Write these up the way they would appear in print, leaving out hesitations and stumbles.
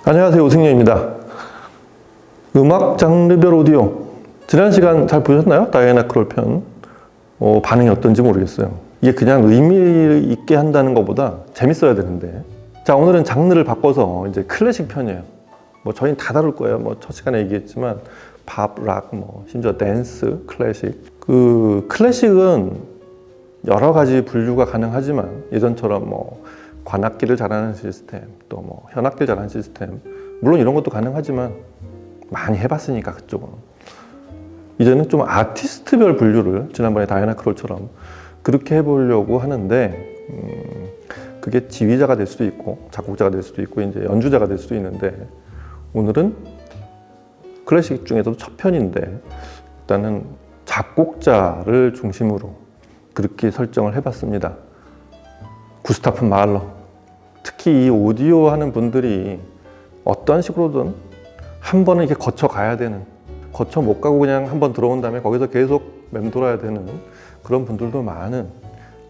안녕하세요, 오승영입니다. 음악 장르별 오디오 지난 시간 잘 보셨나요? 다이애나 크롤 편 반응이 어떤지 모르겠어요. 이게 그냥 의미 있게 한다는 것보다 재밌어야 되는데, 자, 오늘은 장르를 바꿔서 이제 클래식 편이에요. 뭐 저희는 다 다룰 거예요. 뭐 첫 시간에 얘기했지만 팝, 락, 뭐 심지어 댄스, 클래식. 그 클래식은 여러 가지 분류가 가능하지만 예전처럼 뭐 관악기를 잘하는 시스템, 또 뭐 현악기를 잘하는 시스템, 물론 이런 것도 가능하지만 많이 해봤으니까 그쪽은 이제는 좀 아티스트별 분류를 지난번에 다이애나 크롤처럼 그렇게 해보려고 하는데, 그게 지휘자가 될 수도 있고 작곡자가 될 수도 있고 이제 연주자가 될 수도 있는데, 오늘은 클래식 중에서도 첫 편인데 일단은 작곡자를 중심으로 그렇게 설정을 해봤습니다. 구스타프 마할러. 특히 이 오디오 하는 분들이 어떤 식으로든 한 번은 이렇게 거쳐 가야 되는, 거쳐 못 가고 그냥 한 번 들어온 다음에 거기서 계속 맴돌아야 되는 그런 분들도 많은,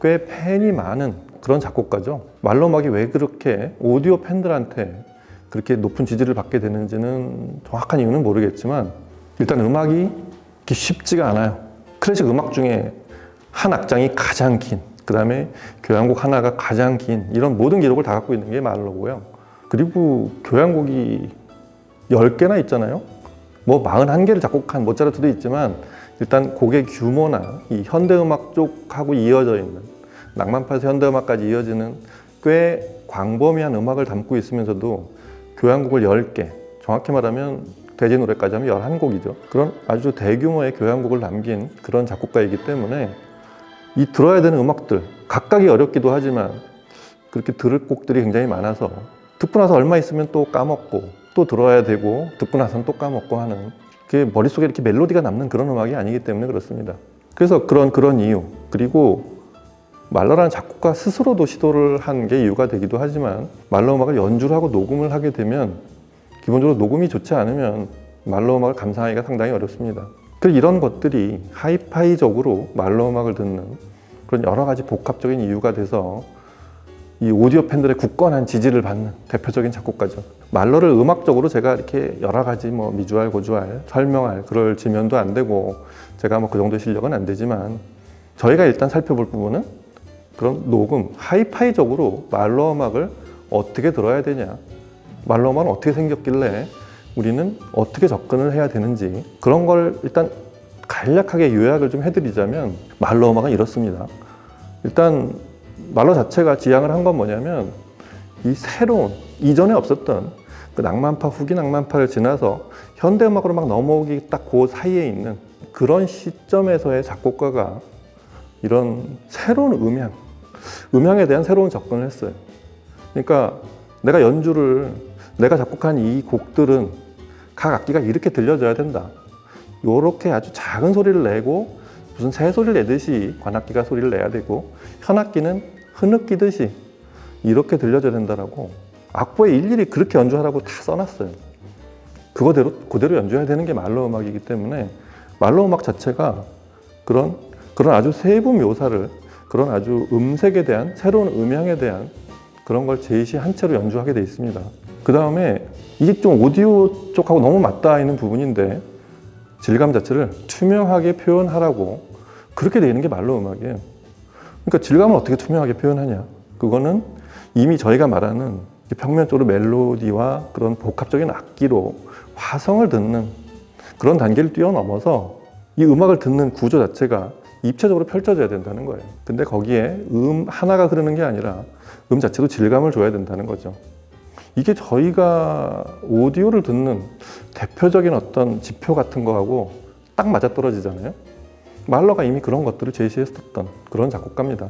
꽤 팬이 많은 그런 작곡가죠. 말로 음악이 왜 그렇게 오디오 팬들한테 그렇게 높은 지지를 받게 되는지는 정확한 이유는 모르겠지만, 일단 음악이 쉽지가 않아요. 클래식 음악 중에 한 악장이 가장 긴, 그 다음에 교향곡 하나가 가장 긴, 이런 모든 기록을 다 갖고 있는 게 말로고요. 그리고 교향곡이 10개나 있잖아요. 뭐 41개를 작곡한 모차르트도 있지만, 일단 곡의 규모나 이 현대음악 쪽하고 이어져 있는, 낭만파에서 현대음악까지 이어지는 꽤 광범위한 음악을 담고 있으면서도 교향곡을 10개, 정확히 말하면 대제 노래까지 하면 11곡이죠. 그런 아주 대규모의 교향곡을 남긴 그런 작곡가이기 때문에 이 들어야 되는 음악들, 각각이 어렵기도 하지만 그렇게 들을 곡들이 굉장히 많아서 듣고 나서 얼마 있으면 또 까먹고, 또 들어야 되고, 듣고 나서는 또 까먹고 하는, 그게 머릿속에 이렇게 멜로디가 남는 그런 음악이 아니기 때문에 그렇습니다. 그래서 그런 이유, 그리고 말러라는 작곡가 스스로도 시도를 한 게 이유가 되기도 하지만, 말러 음악을 연주를 하고 녹음을 하게 되면 기본적으로 녹음이 좋지 않으면 말러 음악을 감상하기가 상당히 어렵습니다. 그래서 이런 것들이 하이파이적으로 말러 음악을 듣는 그런 여러 가지 복합적인 이유가 돼서 이 오디오 팬들의 굳건한 지지를 받는 대표적인 작곡가죠. 말러를 음악적으로 제가 이렇게 여러 가지 뭐 미주알, 고주알, 설명할 그럴 지면도 안 되고, 제가 뭐 그 정도의 실력은 안 되지만, 저희가 일단 살펴볼 부분은 그런 녹음, 하이파이적으로 말러 음악을 어떻게 들어야 되냐, 말러 음악은 어떻게 생겼길래 우리는 어떻게 접근을 해야 되는지, 그런 걸 일단 간략하게 요약을 좀 해드리자면, 말러 음악은 이렇습니다. 일단 말러 자체가 지향을 한 건 뭐냐면, 이 새로운, 이전에 없었던 그 낭만파, 후기 낭만파를 지나서 현대음악으로 막 넘어오기 딱 그 사이에 있는 그런 시점에서의 작곡가가 이런 새로운 음향에 대한 새로운 접근을 했어요. 그러니까 내가 작곡한 이 곡들은 각 악기가 이렇게 들려줘야 된다. 이렇게 아주 작은 소리를 내고 무슨 새 소리를 내듯이 관악기가 소리를 내야 되고, 현악기는 흐느끼듯이 이렇게 들려줘야 된다라고 악보에 일일이 그렇게 연주하라고 다 써놨어요. 그대로 연주해야 되는 게 말러 음악이기 때문에, 말러 음악 자체가 그런 아주 세부 묘사를, 그런 아주 음색에 대한, 새로운 음향에 대한 그런 걸 제시한 채로 연주하게 돼 있습니다. 그 다음에 이게 좀 오디오 쪽하고 너무 맞닿아 있는 부분인데, 질감 자체를 투명하게 표현하라고 그렇게 되어 있는 게 말러 음악이에요. 그러니까 질감을 어떻게 투명하게 표현하냐, 그거는 이미 저희가 말하는 평면적으로 멜로디와 그런 복합적인 악기로 화성을 듣는 그런 단계를 뛰어넘어서 이 음악을 듣는 구조 자체가 입체적으로 펼쳐져야 된다는 거예요. 근데 거기에 하나가 흐르는 게 아니라 자체도 질감을 줘야 된다는 거죠. 이게 저희가 오디오를 듣는 대표적인 어떤 지표 같은 거하고 딱 맞아떨어지잖아요. 말러가 이미 그런 것들을 제시했었던 그런 작곡가입니다.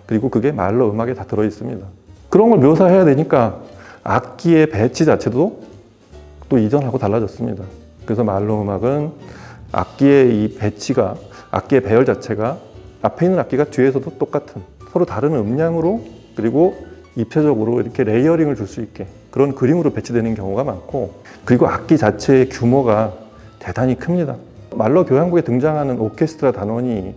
그리고 그게 말러 음악에 다 들어있습니다. 그런 걸 묘사해야 되니까 악기의 배치 자체도 또 이전하고 달라졌습니다. 그래서 말러 음악은 악기의 이 배치가, 악기의 배열 자체가 앞에 있는 악기가 뒤에서도 똑같은, 서로 다른 음량으로, 그리고 입체적으로 이렇게 레이어링을 줄 수 있게 그런 그림으로 배치되는 경우가 많고, 그리고 악기 자체의 규모가 대단히 큽니다. 말러 교향곡에 등장하는 오케스트라 단원이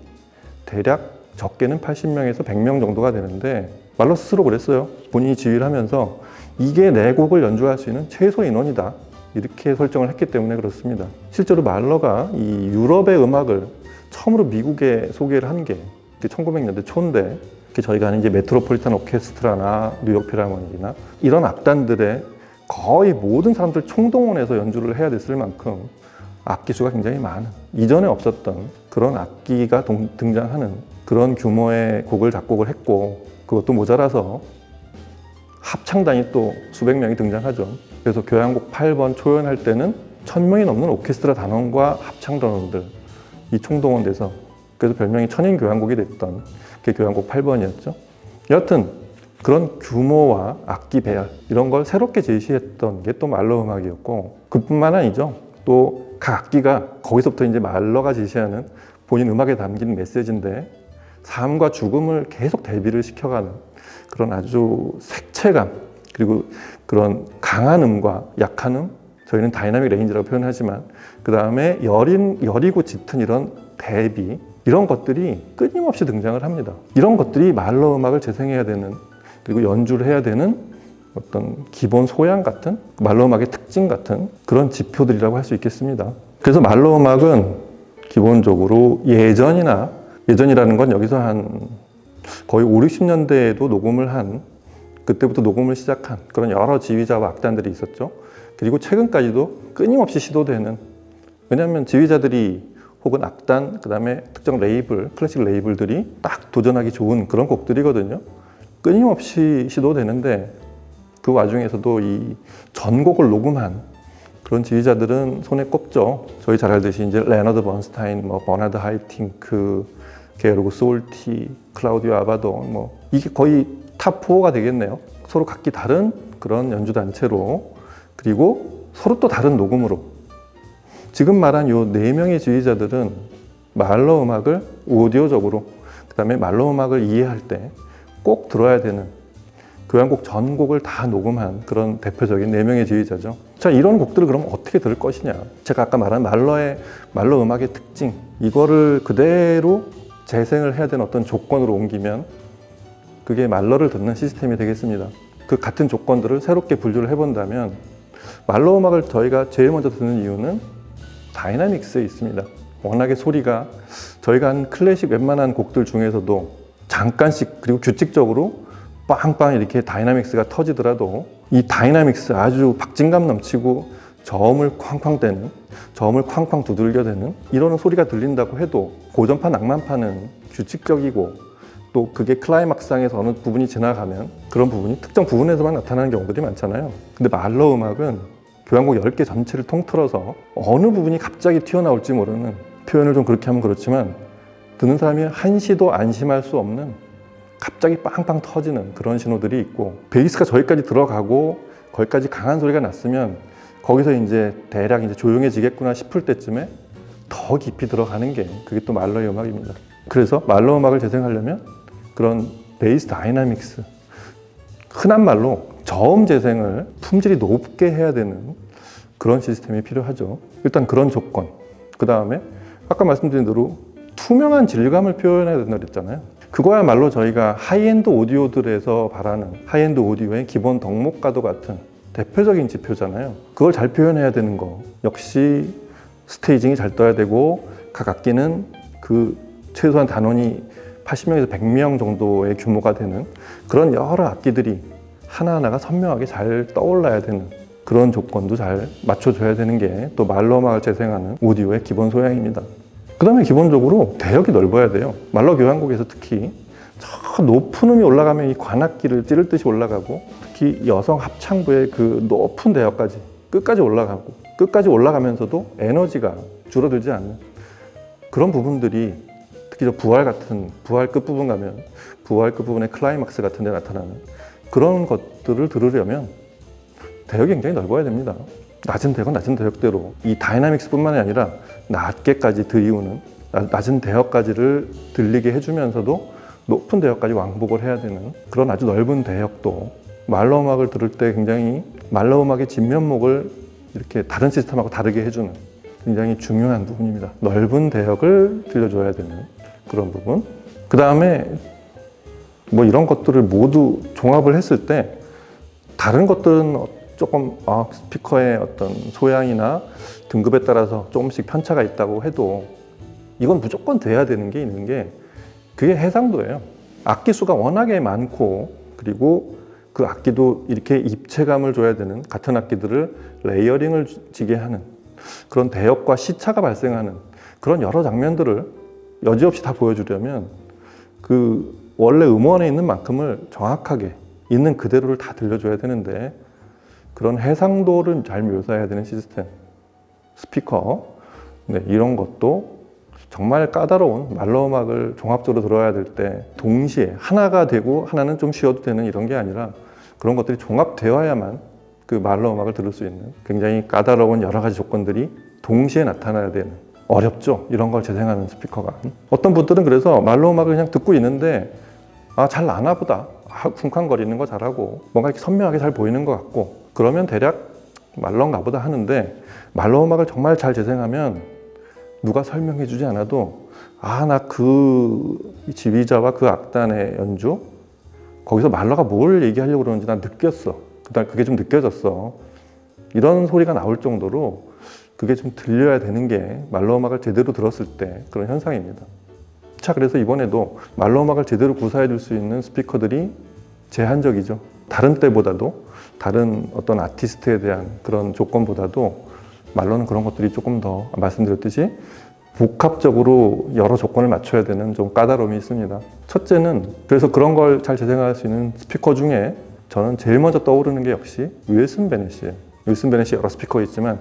대략 적게는 80명에서 100명 정도가 되는데, 말러 스스로 그랬어요. 본인이 지휘를 하면서 이게 내 곡을 연주할 수 있는 최소 인원이다. 이렇게 설정을 했기 때문에 그렇습니다. 실제로 말러가 이 유럽의 음악을 처음으로 미국에 소개를 한 게 1900년대 초인데, 저희가 아는 이제 메트로폴리탄 오케스트라나 뉴욕 필하모닉이나 이런 악단들의 거의 모든 사람들 총동원해서 연주를 해야 됐을 만큼 악기 수가 굉장히 많은, 이전에 없었던 그런 악기가 등장하는 그런 규모의 곡을 작곡을 했고, 그것도 모자라서 합창단이 또 수백 명이 등장하죠. 그래서 교향곡 8번 초연할 때는 1000명이 넘는 오케스트라 단원과 합창단원들 이 총동원돼서, 그래서 별명이 천인 교향곡이 됐던 게 교향곡 8번이었죠. 여하튼 그런 규모와 악기 배열 이런 걸 새롭게 제시했던 게 또 말러 음악이었고, 그뿐만 아니죠. 또 각 악기가 거기서부터 이제 말러가 제시하는 본인 음악에 담긴 메시지인데, 삶과 죽음을 계속 대비를 시켜가는 그런 아주 색채감, 그리고 그런 강한 음과 약한 음, 저희는 다이나믹 레인지라고 표현하지만, 그 다음에 여리고 짙은 이런 대비, 이런 것들이 끊임없이 등장을 합니다. 이런 것들이 말러 음악을 재생해야 되는, 그리고 연주를 해야 되는 어떤 기본 소양 같은, 말러 음악의 특징 같은 그런 지표들이라고 할 수 있겠습니다. 그래서 말러 음악은 기본적으로 예전이라는 건 여기서 한 거의 5, 60년대에도 녹음을 한, 그때부터 녹음을 시작한 그런 여러 지휘자와 악단들이 있었죠. 그리고 최근까지도 끊임없이 시도되는, 왜냐하면 지휘자들이 혹은 악단, 그 다음에 특정 레이블, 클래식 레이블들이 딱 도전하기 좋은 그런 곡들이거든요. 끊임없이 시도되는데, 그 와중에서도 이 전곡을 녹음한 그런 지휘자들은 손에 꼽죠. 저희 잘 알듯이 이제 레너드 번스타인, 버나드 하이팅크, 게르고 솔티, 클라우디오 아바돈, 이게 거의 탑 4가 되겠네요. 서로 각기 다른 그런 연주 단체로, 그리고 서로 또 다른 녹음으로. 지금 말한 요 4명의 지휘자들은 말러 음악을 오디오적으로, 그 다음에 말러 음악을 이해할 때 꼭 들어야 되는 교향곡 전곡을 다 녹음한 그런 대표적인 4명의 지휘자죠. 자, 이런 곡들을 그럼 어떻게 들을 것이냐. 제가 아까 말한 말러 음악의 특징, 이거를 그대로 재생을 해야 되는 어떤 조건으로 옮기면 그게 말러를 듣는 시스템이 되겠습니다. 그 같은 조건들을 새롭게 분류를 해본다면, 말러 음악을 저희가 제일 먼저 듣는 이유는 다이나믹스에 있습니다. 워낙에 소리가 저희가 한 클래식 웬만한 곡들 중에서도 잠깐씩, 그리고 규칙적으로 빵빵 이렇게 다이나믹스가 터지더라도, 이 다이나믹스 아주 박진감 넘치고 저음을 쾅쾅 대는, 저음을 쾅쾅 두들겨대는 이런 소리가 들린다고 해도, 고전파 낭만파는 규칙적이고, 또 그게 클라이막스상에서 어느 부분이 지나가면 그런 부분이 특정 부분에서만 나타나는 경우들이 많잖아요. 근데 말러 음악은 교향곡 10개 전체를 통틀어서 어느 부분이 갑자기 튀어나올지 모르는, 표현을 좀 그렇게 하면 그렇지만 듣는 사람이 한시도 안심할 수 없는 갑자기 빵빵 터지는 그런 신호들이 있고, 베이스가 저기까지 들어가고 거기까지 강한 소리가 났으면 거기서 이제 대략 이제 조용해지겠구나 싶을 때쯤에 더 깊이 들어가는 게, 그게 또 말러의 음악입니다. 그래서 말러 음악을 재생하려면 그런 베이스 다이나믹스, 흔한 말로 저음 재생을 품질이 높게 해야 되는 그런 시스템이 필요하죠. 일단 그런 조건, 그 다음에 아까 말씀드린 대로 투명한 질감을 표현해야 된다고 했잖아요. 그거야말로 저희가 하이엔드 오디오들에서 바라는 하이엔드 오디오의 기본 덕목과도 같은 대표적인 지표잖아요. 그걸 잘 표현해야 되는 거, 역시 스테이징이 잘 떠야 되고, 각 악기는 그 최소한 단원이 80명에서 100명 정도의 규모가 되는 그런 여러 악기들이 하나하나가 선명하게 잘 떠올라야 되는 그런 조건도 잘 맞춰줘야 되는 게 또 말러 음악을 재생하는 오디오의 기본 소양입니다. 그 다음에 기본적으로 대역이 넓어야 돼요. 말러 교향곡에서 특히 저 높은 음이 올라가면 이 관악기를 찌를 듯이 올라가고, 특히 여성 합창부의 그 높은 대역까지 끝까지 올라가고, 끝까지 올라가면서도 에너지가 줄어들지 않는 그런 부분들이, 특히 저 부활 끝부분 가면 부활 끝부분의 클라이막스 같은 데 나타나는 그런 것들을 들으려면 대역이 굉장히 넓어야 됩니다. 낮은 대역은 낮은 대역대로 이 다이나믹스뿐만 아니라 낮게까지 들이우는, 낮은 대역까지를 들리게 해주면서도 높은 대역까지 왕복을 해야 되는 그런 아주 넓은 대역도 말러 음악을 들을 때 굉장히 말러 음악의 진면목을 이렇게 다른 시스템하고 다르게 해주는 굉장히 중요한 부분입니다. 넓은 대역을 들려줘야 되는 그런 부분. 그 다음에 이런 것들을 모두 종합을 했을 때 다른 것들은 조금 스피커의 어떤 소양이나 등급에 따라서 조금씩 편차가 있다고 해도 이건 무조건 돼야 되는 게 있는 게 그게 해상도예요. 악기 수가 워낙에 많고 그리고 그 악기도 이렇게 입체감을 줘야 되는 같은 악기들을 레이어링을 지게 하는 그런 대역과 시차가 발생하는 그런 여러 장면들을 여지없이 다 보여주려면 그 원래 음원에 있는 만큼을 정확하게 있는 그대로를 다 들려줘야 되는데 그런 해상도를 잘 묘사해야 되는 시스템, 스피커 이런 것도 정말 까다로운 말로 음악을 종합적으로 들어야 될 때 동시에 하나가 되고 하나는 좀 쉬어도 되는 이런 게 아니라 그런 것들이 종합되어야만 그 말로 음악을 들을 수 있는 굉장히 까다로운 여러 가지 조건들이 동시에 나타나야 되는 어렵죠. 이런 걸 재생하는 스피커가. 어떤 분들은 그래서 말로 음악을 그냥 듣고 있는데 잘 나나 보다. 쿵쾅거리는 거 잘하고 뭔가 이렇게 선명하게 잘 보이는 것 같고 그러면 대략 말로인가 보다 하는데 말로 음악을 정말 잘 재생하면 누가 설명해 주지 않아도 나 그 지휘자와 그 악단의 연주 거기서 말러가 뭘 얘기하려고 그러는지 난 느꼈어. 그게 좀 느껴졌어. 이런 소리가 나올 정도로 그게 좀 들려야 되는 게 말로 음악을 제대로 들었을 때 그런 현상입니다. 자, 그래서 이번에도 말로 음악을 제대로 구사해 줄 수 있는 스피커들이 제한적이죠. 다른 때보다도 다른 어떤 아티스트에 대한 그런 조건보다도 말로는 그런 것들이 조금 더 말씀드렸듯이 복합적으로 여러 조건을 맞춰야 되는 좀 까다로움이 있습니다. 첫째는 그래서 그런 걸 잘 재생할 수 있는 스피커 중에 저는 제일 먼저 떠오르는 게 역시 윌슨 베넷이에요. 윌슨 베넷이 여러 스피커 있지만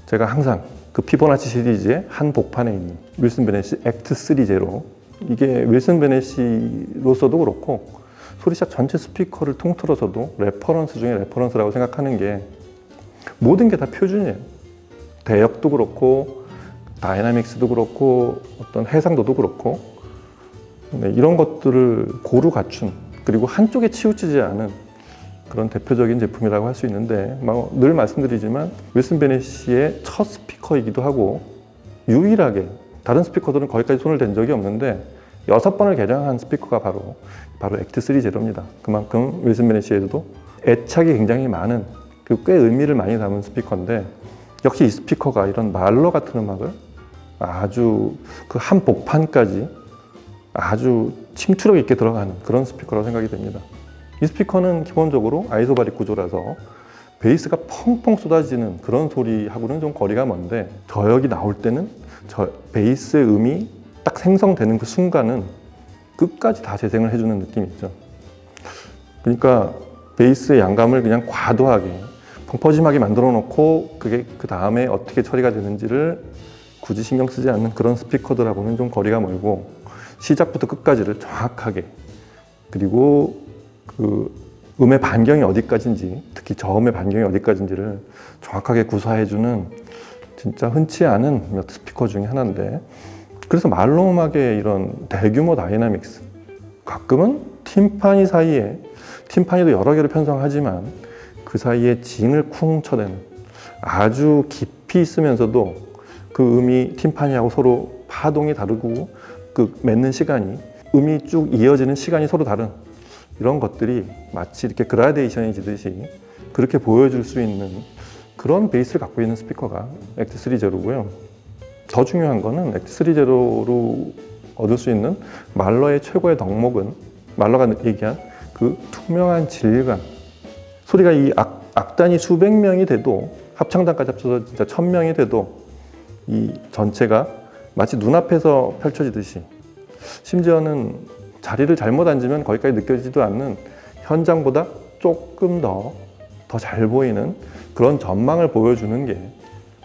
제가 항상 그 피보나치 시리즈의 한 복판에 있는 윌슨 베넷이 액트 3 제로 이게 윌슨 베넷이로서도 그렇고 소리샵 전체 스피커를 통틀어서도 레퍼런스 중에 레퍼런스라고 생각하는 게 모든 게 다 표준이에요. 대역도 그렇고 다이나믹스도 그렇고 어떤 해상도도 그렇고 이런 것들을 고루 갖춘 그리고 한쪽에 치우치지 않은 그런 대표적인 제품이라고 할 수 있는데 늘 말씀드리지만 윌슨 베넷의 첫 스피커이기도 하고 유일하게 다른 스피커들은 거기까지 손을 댄 적이 없는데 6번을 개량한 스피커가 바로 액트 3 제로입니다. 그만큼 윌슨 베넷에도 애착이 굉장히 많은 꽤 의미를 많이 담은 스피커인데 역시 이 스피커가 이런 말러 같은 음악을 아주 그 한 복판까지 아주 침투력 있게 들어가는 그런 스피커라고 생각이 됩니다. 이 스피커는 기본적으로 아이소바릭 구조라서 베이스가 펑펑 쏟아지는 그런 소리하고는 좀 거리가 먼데 저역이 나올 때는 저 베이스의 음이 딱 생성되는 그 순간은 끝까지 다 재생을 해주는 느낌이 있죠. 그러니까 베이스의 양감을 그냥 과도하게 펑퍼짐하게 만들어 놓고 그게 그 다음에 어떻게 처리가 되는지를 굳이 신경 쓰지 않는 그런 스피커들하고는 좀 거리가 멀고 시작부터 끝까지를 정확하게 그리고 그 음의 반경이 어디까지인지 특히 저음의 반경이 어디까지인지를 정확하게 구사해주는 진짜 흔치 않은 몇 스피커 중에 하나인데 그래서 말로 음악의 이런 대규모 다이나믹스 가끔은 팀파니 사이에 팀파니도 여러 개를 편성하지만 그 사이에 진을 쿵 쳐대는 아주 깊이 있으면서도 그 음이 팀파니하고 서로 파동이 다르고 그 맺는 시간이 음이 쭉 이어지는 시간이 서로 다른 이런 것들이 마치 이렇게 그라데이션이 지듯이 그렇게 보여줄 수 있는 그런 베이스를 갖고 있는 스피커가 액트 3 제로고요. 더 중요한 거는 액트 3 제로로 얻을 수 있는 말러의 최고의 덕목은 말러가 얘기한 그 투명한 질감. 소리가 이 악단이 수백 명이 돼도 합창단까지 합쳐서 진짜 1000명이 돼도 이 전체가 마치 눈앞에서 펼쳐지듯이 심지어는 자리를 잘못 앉으면 거기까지 느껴지지도 않는 현장보다 조금 더 잘 보이는 그런 전망을 보여주는 게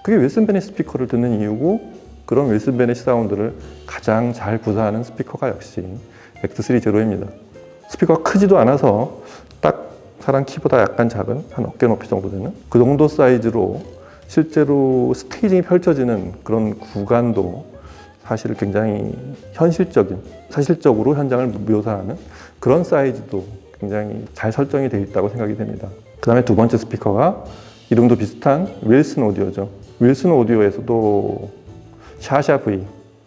그게 윌슨 베넷 스피커를 듣는 이유고 그런 윌슨 베넷 사운드를 가장 잘 구사하는 스피커가 역시 액트 3 제로입니다. 스피커가 크지도 않아서 딱 사람 키보다 약간 작은 한 어깨 높이 정도 되는 그 정도 사이즈로 실제로 스테이징이 펼쳐지는 그런 구간도 사실 굉장히 현실적인, 사실적으로 현장을 묘사하는 그런 사이즈도 굉장히 잘 설정이 되어 있다고 생각이 됩니다. 그 다음에 두 번째 스피커가 이름도 비슷한 윌슨 오디오죠. 윌슨 오디오에서도 샤샤 V,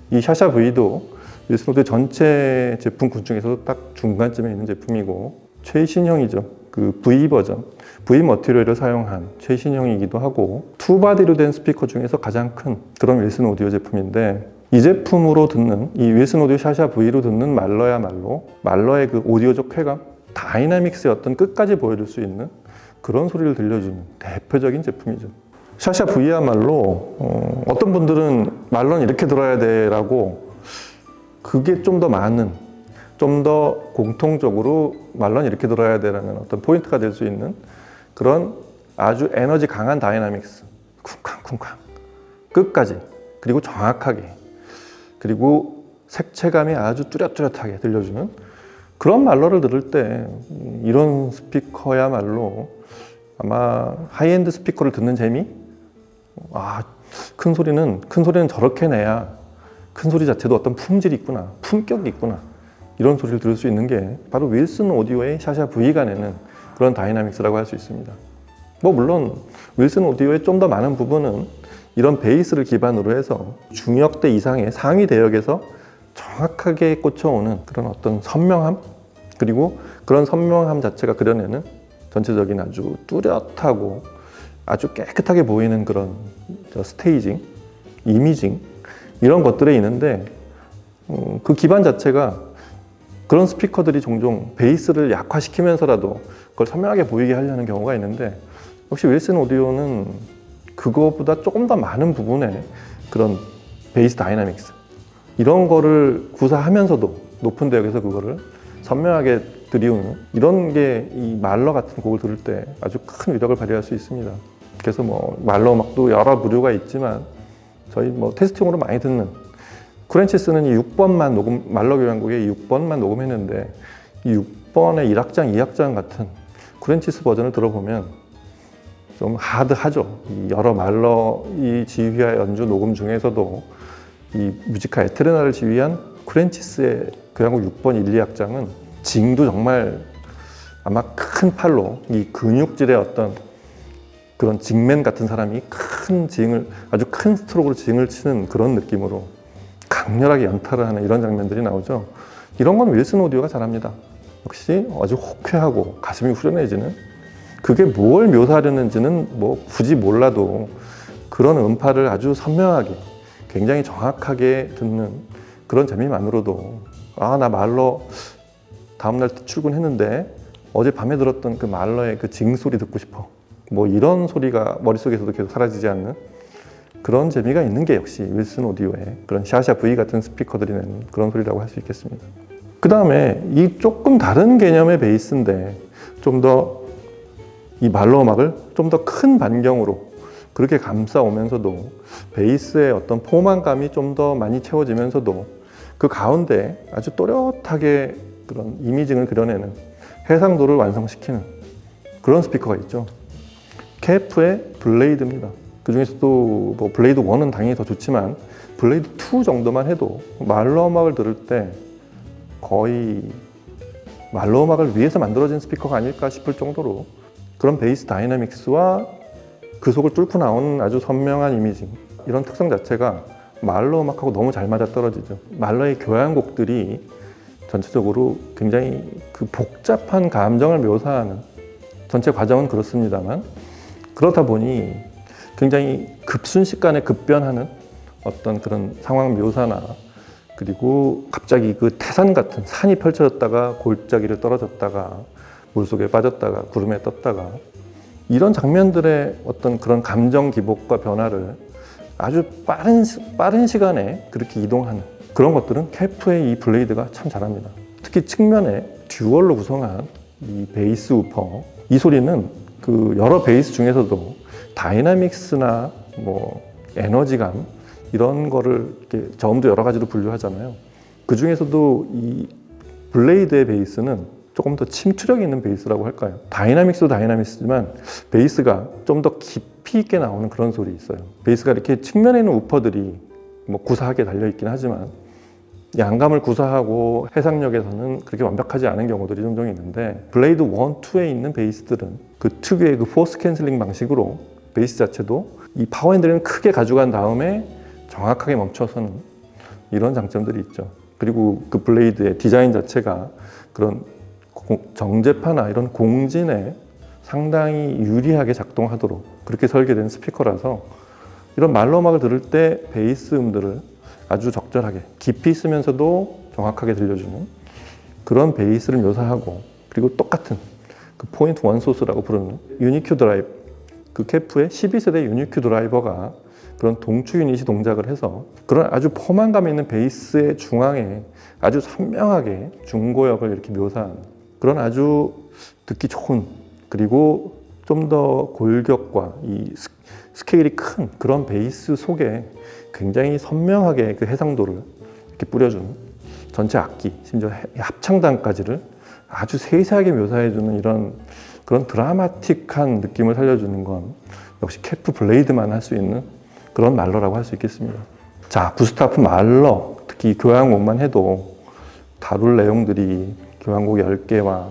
이 샤샤 V도 윌슨 오디오 전체 제품군 중에서도 딱 중간쯤에 있는 제품이고 최신형이죠. 그 V 버전, V 머티리얼을 사용한 최신형이기도 하고 투바디로 된 스피커 중에서 가장 큰 그런 윌슨 오디오 제품인데, 이 제품으로 듣는 이 윌슨 오디오 샤샤 V로 듣는 말러야말로 말러의 그 오디오적 쾌감, 다이나믹스의 어떤 끝까지 보여줄 수 있는 그런 소리를 들려주는 대표적인 제품이죠. 샤샤 V야말로 어떤 분들은 말러는 이렇게 들어야 돼라고, 그게 좀 더 많은, 좀 더 공통적으로 말러는 이렇게 들어야 돼라는 어떤 포인트가 될 수 있는 그런 아주 에너지 강한 다이나믹스, 쿵쾅쿵쾅 끝까지, 그리고 정확하게, 그리고 색채감이 아주 뚜렷뚜렷하게 들려주는 그런 말러를 들을 때 이런 스피커야말로 아마 하이엔드 스피커를 듣는 재미? 큰 소리는 저렇게 내야 큰 소리 자체도 어떤 품질이 있구나, 품격이 있구나, 이런 소리를 들을 수 있는 게 바로 윌슨 오디오의 샤샤 V가 내는 그런 다이나믹스라고 할 수 있습니다. 물론 윌슨 오디오의 좀 더 많은 부분은 이런 베이스를 기반으로 해서 중역대 이상의 상위 대역에서 정확하게 꽂혀오는 그런 어떤 선명함, 그리고 그런 선명함 자체가 그려내는 전체적인 아주 뚜렷하고 아주 깨끗하게 보이는 그런 스테이징, 이미징, 이런 것들에 있는데, 그 기반 자체가 그런 스피커들이 종종 베이스를 약화시키면서라도 그걸 선명하게 보이게 하려는 경우가 있는데, 역시 윌슨 오디오는 그거보다 조금 더 많은 부분에 그런 베이스 다이나믹스, 이런 거를 구사하면서도 높은 대역에서 그거를 선명하게 들이우는 이런 게 이 말러 같은 곡을 들을 때 아주 큰 위력을 발휘할 수 있습니다. 그래서 말러 음악도 여러 부류가 있지만 저희 테스트용으로 많이 듣는 쿠렌치스는 이 6번만 녹음, 말러 교향곡에 6번만 녹음했는데 이 6번의 1악장, 2악장 같은 쿠렌치스 버전을 들어보면 좀 하드하죠. 이 여러 말러 이 지휘와 연주 녹음 중에서도 이 뮤지카 에테르나를 지휘한 쿠렌치스의 교향곡 6번 1, 2악장은 징도 정말 아마 큰 팔로 이 근육질의 어떤 그런 징맨 같은 사람이 큰 징을, 아주 큰 스트로크로 징을 치는 그런 느낌으로 강렬하게 연타를 하는 이런 장면들이 나오죠. 이런 건 윌슨 오디오가 잘합니다. 역시 아주 호쾌하고 가슴이 후련해지는, 그게 뭘 묘사하려는지는 굳이 몰라도 그런 음파를 아주 선명하게, 굉장히 정확하게 듣는 그런 재미만으로도 나 말러 다음날 출근했는데 어제 밤에 들었던 그 말러의 그 징소리 듣고 싶어, 이런 소리가 머릿속에서도 계속 사라지지 않는 그런 재미가 있는 게 역시 윌슨 오디오의 그런 샤샤 V 같은 스피커들이 내는 그런 소리라고 할 수 있겠습니다. 그 다음에 이 조금 다른 개념의 베이스인데 좀 더 이 말러 음악을 좀 더 큰 반경으로 그렇게 감싸오면서도 베이스의 어떤 포만감이 좀 더 많이 채워지면서도 그 가운데 아주 또렷하게 그런 이미징을 그려내는 해상도를 완성시키는 그런 스피커가 있죠. 케프의 블레이드입니다. 그 중에서도 블레이드 1은 당연히 더 좋지만 블레이드 2 정도만 해도 말러 음악을 들을 때 거의 말러 음악을 위해서 만들어진 스피커가 아닐까 싶을 정도로 그런 베이스 다이나믹스와 그 속을 뚫고 나오는 아주 선명한 이미징, 이런 특성 자체가 말러 음악하고 너무 잘 맞아떨어지죠. 말러의 교향곡들이 전체적으로 굉장히 그 복잡한 감정을 묘사하는 전체 과정은 그렇습니다만, 그렇다 보니 굉장히 급순식간에 급변하는 어떤 그런 상황 묘사나, 그리고 갑자기 그 태산 같은 산이 펼쳐졌다가 골짜기를 떨어졌다가 물속에 빠졌다가 구름에 떴다가, 이런 장면들의 어떤 그런 감정 기복과 변화를 아주 빠른 시간에 그렇게 이동하는 그런 것들은 케프의 이 블레이드가 참 잘합니다. 특히 측면에 듀얼로 구성한 이 베이스 우퍼, 이 소리는 그 여러 베이스 중에서도 다이나믹스나 에너지감, 이런 거를 이렇게 저음도 여러 가지로 분류하잖아요. 그 중에서도 이 블레이드의 베이스는 조금 더 침투력 있는 베이스라고 할까요? 다이나믹스도 다이나믹스지만 베이스가 좀 더 깊이 있게 나오는 그런 소리 있어요. 베이스가 이렇게 측면에 있는 우퍼들이 구사하게 달려있긴 하지만 양감을 구사하고 해상력에서는 그렇게 완벽하지 않은 경우들이 종종 있는데, 블레이드 1, 2에 있는 베이스들은 그 특유의 그 포스 캔슬링 방식으로 베이스 자체도 이 파워 핸들을 크게 가져간 다음에 정확하게 멈춰서는 이런 장점들이 있죠. 그리고 그 블레이드의 디자인 자체가 그런 정제파나 이런 공진에 상당히 유리하게 작동하도록 그렇게 설계된 스피커라서 이런 말로 음악을 들을 때 베이스 음들을 아주 적절하게 깊이 있으면서도 정확하게 들려주는 그런 베이스를 묘사하고, 그리고 똑같은 그 포인트 원 소스라고 부르는 유니큐 드라이브, 그 캐프의 12세대 유니큐 드라이버가 그런 동추 유닛이 동작을 해서 그런 아주 포만감 있는 베이스의 중앙에 아주 선명하게 중고역을 이렇게 묘사한 그런 아주 듣기 좋은, 그리고 좀 더 골격과 이 스케일이 큰 그런 베이스 속에 굉장히 선명하게 그 해상도를 이렇게 뿌려주는 전체 악기, 심지어 합창단까지를 아주 세세하게 묘사해주는 이런 그런 드라마틱한 느낌을 살려주는 건 역시 캐프 블레이드만 할 수 있는 그런 말러라고 할 수 있겠습니다. 자, 구스타프 말러, 특히 교향곡만 해도 다룰 내용들이 교향곡 10개와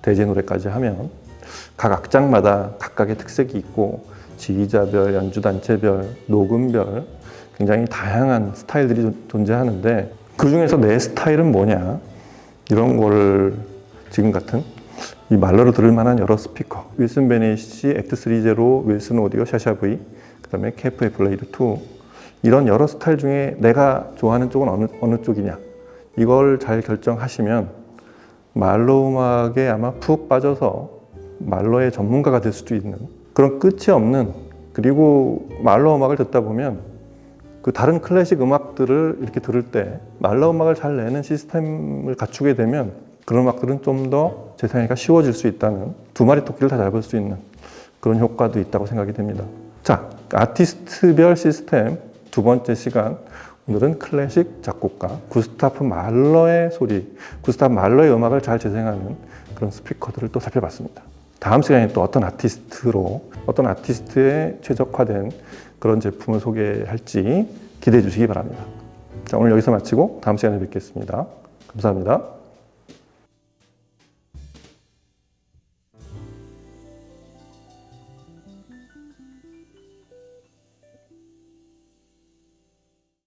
대제 노래까지 하면 각 악장마다 각각의 특색이 있고 지휘자별, 연주단체별, 녹음별 굉장히 다양한 스타일들이 존재하는데 그 중에서 내 스타일은 뭐냐, 이런 거를 지금 같은 이 말러로 들을 만한 여러 스피커, 윌슨 베네시 액트3제로, 윌슨 오디오 샤샤 V, 그 다음에 캐프의 블레이드 2, 이런 여러 스타일 중에 내가 좋아하는 쪽은 어느 쪽이냐, 이걸 잘 결정하시면 말러 음악에 아마 푹 빠져서 말러의 전문가가 될 수도 있는 그런 끝이 없는, 그리고 말러 음악을 듣다 보면 그 다른 클래식 음악들을 이렇게 들을 때 말러 음악을 잘 내는 시스템을 갖추게 되면 그런 음악들은 좀 더 재생하기가 쉬워질 수 있다는, 두 마리 토끼를 다 잡을 수 있는 그런 효과도 있다고 생각이 됩니다. 자, 아티스트별 시스템 두 번째 시간, 오늘은 클래식 작곡가 구스타프 말러의 소리, 구스타프 말러의 음악을 잘 재생하는 그런 스피커들을 또 살펴봤습니다. 다음 시간에 또 어떤 아티스트에 최적화된 그런 제품을 소개할지 기대해 주시기 바랍니다. 자, 오늘 여기서 마치고 다음 시간에 뵙겠습니다. 감사합니다.